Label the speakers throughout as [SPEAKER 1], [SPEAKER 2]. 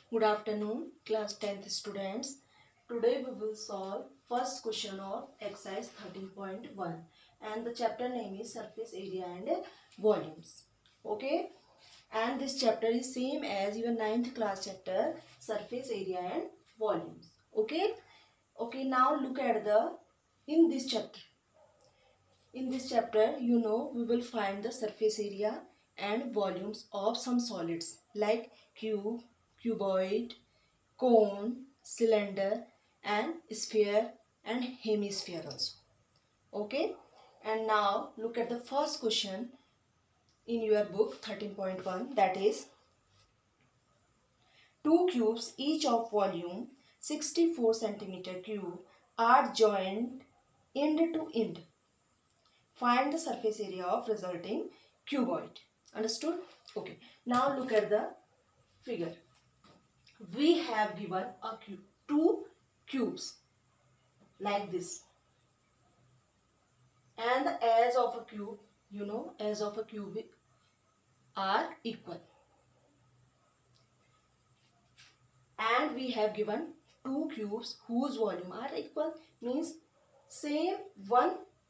[SPEAKER 1] Good afternoon, class 10th students. Today we will solve first question of exercise 13.1 and the chapter name is surface area and volumes. Okay, and this chapter is same as your 9th class chapter surface area and volumes. Okay, now look at the in this chapter. In this chapter, we will find the surface area and volumes of some solids like cube, cuboid, cone, cylinder and sphere and hemisphere also. Okay. And now look at the first question in your book 13.1, that is two cubes each of volume 64 centimeter cube are joined end to end. Find the surface area of resulting cuboid. Understood? Okay. Now look at the figure. We have given a cube, two cubes like this, and the edge of a cube, edge of a cube are equal, and we have given two cubes whose volume are equal, means same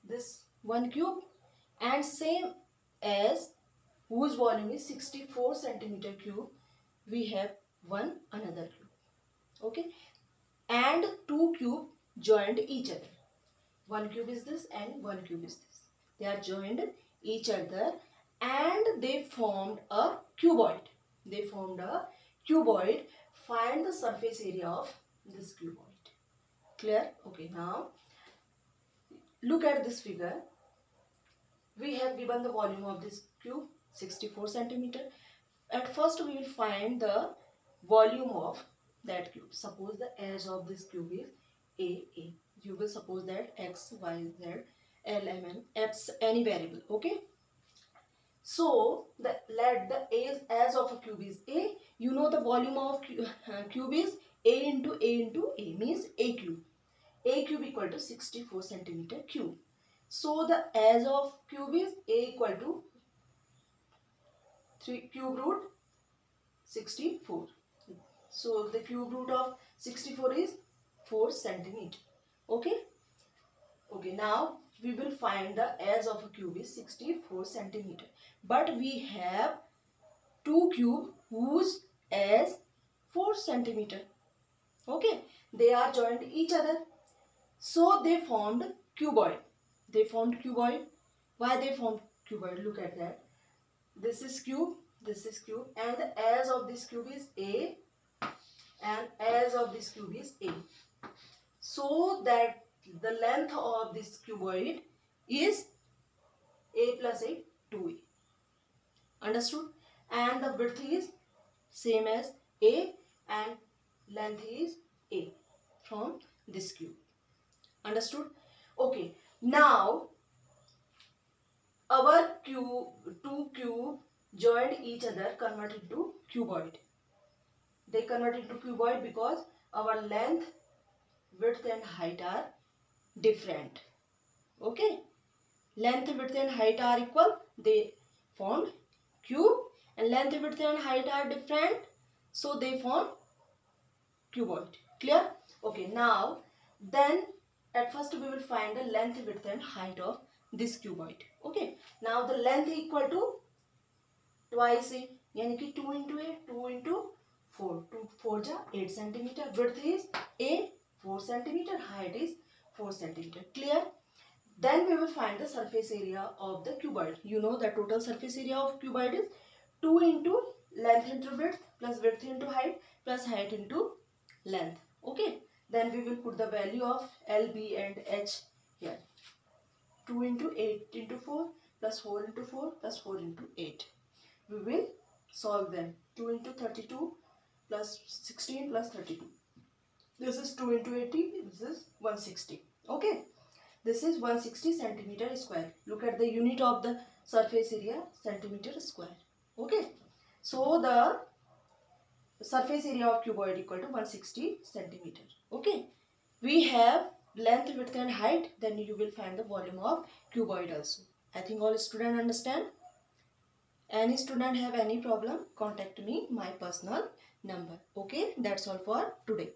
[SPEAKER 1] this one cube and same as whose volume is 64 centimeter cube, we have one another cube. Okay, and two cube joined each other. One cube is this and one cube is this. They are joined each other and they formed a cuboid. They formed a cuboid. Find the surface area of this cuboid. Clear? Okay, now look at this figure. We have given the volume of this cube 64 centimeter. At first we will find the volume of that cube. Suppose the edge of this cube is AA. You will suppose that X, Y, Z, L, M, N, X, any variable. Okay. So let the edge of a cube is A. You know the volume of cube is A into A means A cube. A cube equal to 64 centimeter cube. So the edge of cube is A equal to 3 cube root 64. So the cube root of 64 is 4 centimeter. Okay. Okay, now we will find the edge of a cube is 64 centimeter. But we have two cube whose edge 4 centimeter. Okay, they are joined each other. So they formed cuboid. They formed cuboid. Why they formed cuboid? Look at that. This is cube, and the edge of this cube is A and edge of this cube is A. So that the length of this cuboid is A plus A, 2A. Understood? And the width is same as A and length is A from this cube. Understood? Okay. Now our two cube joined each other converted to cuboid. They converted to cuboid because our length, width and height are different. Okay. Length, width and height are equal. They formed cube, and length, width and height are different. So they form cuboid. Clear? Okay. Now then at first we will find the length, width and height of this cuboid. Okay. Now the length equal to twice A, यानी कि 2 into A, 2 into 4, 2 4 जा 8 centimeter. Width is A 4 centimeter, height is 4 centimeter. Clear? Then we will find the surface area of the cuboid. You know the total surface area of cuboid is 2 into length into width plus width into height plus height into length. Okay. Then we will put the value of L, B and H here. 2 into 8 into 4 plus 4 into 4 plus 4 into 8. We will solve them. 2 into 32 plus 16 plus 32. This is 2 into 80. This is 160. Okay. This is 160 centimeter square. Look at the unit of the surface area, centimeter square. Okay. So the surface area of cuboid equal to 160 centimeter. Okay. We have length, width and height. Then you will find the volume of cuboid also. I think all students understand. Any student have any problem, contact me my personal number. Okay, that's all for today.